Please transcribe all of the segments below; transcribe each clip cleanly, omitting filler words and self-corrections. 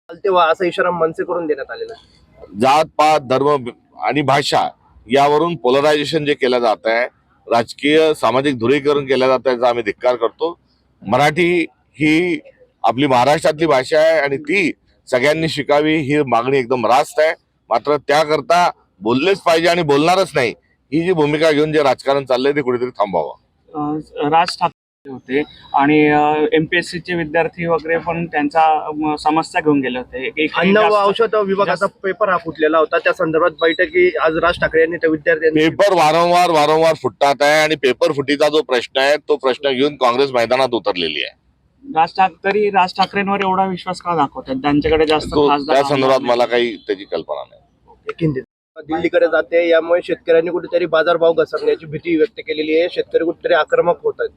तेव्हा असा इशारा मनसेकडून देण्यात आलेला आहे. जात पात धर्म आणि भाषा यावरून पोलरायझेशन जे केलं जात आहे, राजकीय सामाजिक ध्रुवीकरण केलं जात आहे, याचा आम्ही धिक्कार करतो. मराठी ही आपली महाराष्ट्रातली भाषा आहे आणि ती सगळ्यांनी शिकावी ही मागणी एकदम रास्त आहे. मात्र त्याकरता बोललेच पाहिजे आणि बोलणारच नाही ही जी भूमिका घेऊन जे राजकारण चाललंय ते कुठेतरी थांबावं. राज ठाकरे होते आणि MPSC चे विद्यार्थी वगैरे पण त्यांचा समस्या घेऊन गेले होते. अन्न व औषध विभागाचा पेपर हा फुटलेला होता, त्या संदर्भात बैठकी आज राज ठाकरे यांनी त्या विद्यार्थ्यांनी पेपर वारंवार फुटतात आहे आणि पेपर फुटीचा जो प्रश्न आहे तो प्रश्न घेऊन काँग्रेस मैदानात उतरलेली आहे. राज ठाकरेंवर एवढा विश्वास का दाखवतात? त्यांच्याकडे जास्त त्या संदर्भात मला काही त्याची कल्पना नाही. दिल्लीकडे जाते, यामुळे शेतकऱ्यांनी कुठेतरी बाजारभाव घसरण्याची भीती व्यक्त केलेली आहे. शेतकरी कुठेतरी आक्रमक होत आहेत.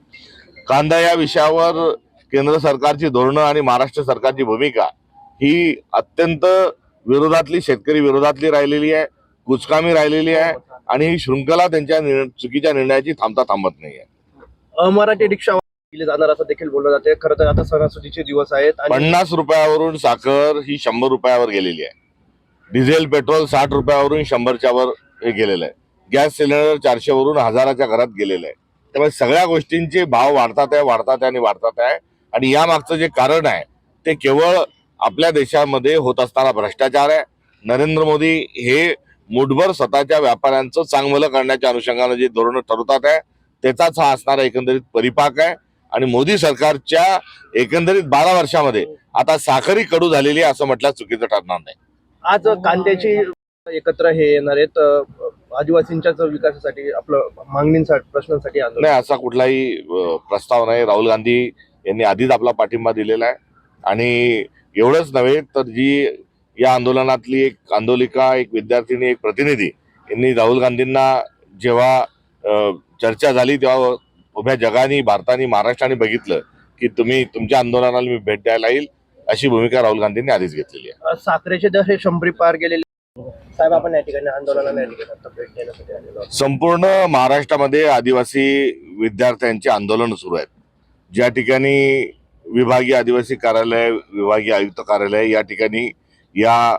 कांदा या विषयावर केंद्र सरकारची धोरणं आणि महाराष्ट्र सरकारची भूमिका ही अत्यंत विरोधातली, शेतकरी विरोधातली राहिलेली आहे, कुचकामी राहिलेली आहे आणि ही शृंखला त्यांच्या चुकीच्या निर्णयाची थांबता थांबत नाही आहे. अमराठी रिक्षा दिली जाणार असं देखील बोललं जाते. खरं तर आता सणासुदीचे दिवस आहेत आणि 50 रुपयावरून साखर ही 100 रुपयावर गेलेली आहे. डिझेल पेट्रोल 60 रुपयावरून 100च्या वर हे गेलेलं आहे. गॅस सिलेंडर 400 वरून 1000च्या घरात गेलेलं आहे. त्यामुळे सगळ्या गोष्टींचे भाव वाढतात आहे आणि या मागचं जे कारण आहे ते केवळ आपल्या देशामध्ये होत असताना भ्रष्टाचार आहे. नरेंद्र मोदी हे मुठभर स्वतःच्या व्यापाऱ्यांचं चांगलं करण्याच्या अनुषंगाने जे धोरणं ठरवतात आहे त्याचाच हा असणारा एकंदरीत परिपाक आहे. आणि मोदी सरकारच्या एकंदरीत 12 वर्षामध्ये आता साखरी कडू झालेली आहे असं म्हटलं चुकीचं ठरणार नाही. आज कांद्याची एकत्र हे येणार आहेत आदिवासींच्या विकासासाठी, आपलं मागणींसाठी, प्रश्नांसाठी आंदोलन. नाही, असा कुठलाही प्रस्ताव नाही. राहुल गांधी यांनी आधीच आपला पाठिंबा दिलेला आहे आणि एवढंच नव्हे तर जी या आंदोलनातली एक आंदोलिका, एक विद्यार्थिनी, एक प्रतिनिधी यांनी राहुल गांधींना जेव्हा चर्चा झाली तेव्हा उभ्या जगाने, भारताने, महाराष्ट्राने बघितलं की तुम्ही तुमच्या आंदोलनाला मी भेट द्यायला येईल अशी भूमिका राहुल गांधींनी आधीच घेतलेली आहे. साखरेचे दर हे 100 पार गेलेले साहेब, आपण या ठिकाणी आंदोलनाला भेट देण्यासाठी आलेलो आहोत. संपूर्ण महाराष्ट्रामध्ये आदिवासी विद्यार्थ्यांचे आंदोलन सुरू आहेत. ज्या ठिकाणी विभागीय आदिवासी कार्यालय, विभागीय आयुक्त कार्यालय या ठिकाणी या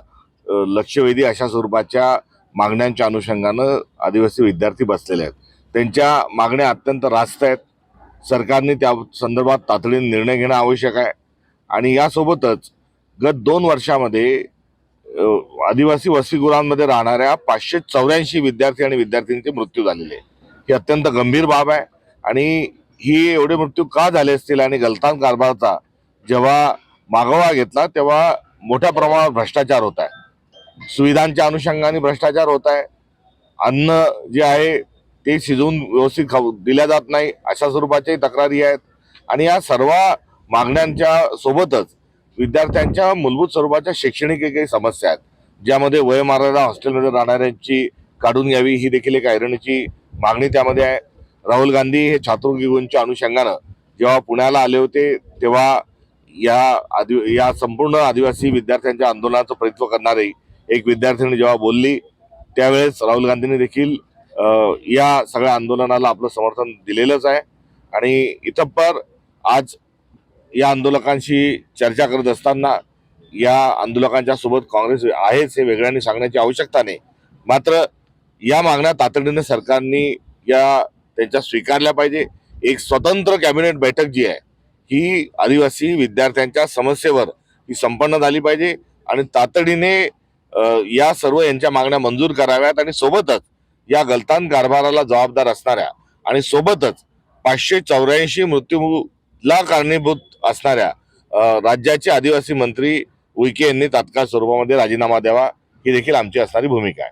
लक्षवेधी अशा स्वरूपाच्या मागण्यांच्या अनुषंगानं आदिवासी विद्यार्थी बसलेले आहेत. त्यांच्या मागण्या अत्यंत रास्त आहेत. सरकारने त्या संदर्भात तातडीने निर्णय घेणं आवश्यक आहे आणि यासोबतच गत 2 वर्षामध्ये आदिवासी वसतिगृहांमध्ये राहणाऱ्या 584 विद्यार्थी आणि विद्यार्थ्यांचे मृत्यू झालेले आहे. ही अत्यंत गंभीर बाब आहे आणि ही एवढे मृत्यू का झाले असतील आणि गलतान कारभाराचा जेव्हा मागोवा घेतला तेव्हा मोठ्या प्रमाणावर भ्रष्टाचार होत आहे. सुविधांच्या अनुषंगाने भ्रष्टाचार होत आहे. अन्न जे आहे ते शिजवून व्यवस्थित दिल्या जात नाही अशा स्वरूपाच्याही तक्रारी आहेत आणि या सर्व मागण्यांच्या सोबतच विद्यार्थ्यांच्या मूलभूत स्वरूपाच्या शैक्षणिक काही समस्या आहेत, ज्यामध्ये वयोमर्यादा हॉस्टेलमध्ये राहणाऱ्यांची काढून घ्यावी ही देखील एक ऐरणीची मागणी त्यामध्ये आहे. राहुल गांधी हे छात्रवृत्तीच्या अनुषंगानं जेव्हा पुण्याला आले होते तेव्हा या संपूर्ण आदिवासी विद्यार्थ्यांच्या आंदोलनाचं प्रतिनिधित्व करणारी एक विद्यार्थिनी जेव्हा बोलली त्यावेळेस राहुल गांधींनी देखील या सगळ्या आंदोलनाला आपलं समर्थन दिलेलंच आहे आणि इतपर आज या आंदोलकांशी चर्चा करत असताना या आंदोलकांच्या सोबत काँग्रेस आहेच हे वेगळ्याने सांगण्याची आवश्यकता नाही. मात्र या मागण्या तातडीने सरकारने त्यांच्या स्वीकारल्या पाहिजे. एक स्वतंत्र कॅबिनेट बैठक जी आहे ही आदिवासी विद्यार्थ्यांच्या समस्येवर ही संपन्न झाली पाहिजे आणि तातडीने या सर्व यांच्या मागण्या मंजूर कराव्यात आणि सोबतच या गलतान कारभाराला जबाबदार असणाऱ्या आणि सोबतच 584 मृत्यूला कारणीभूत असणाऱ्या राज्याचे आदिवासी मंत्री उईके यांनी तात्काळ स्वरूपामध्ये राजीनामा द्यावा ही देखील आमची असणारी भूमिका आहे.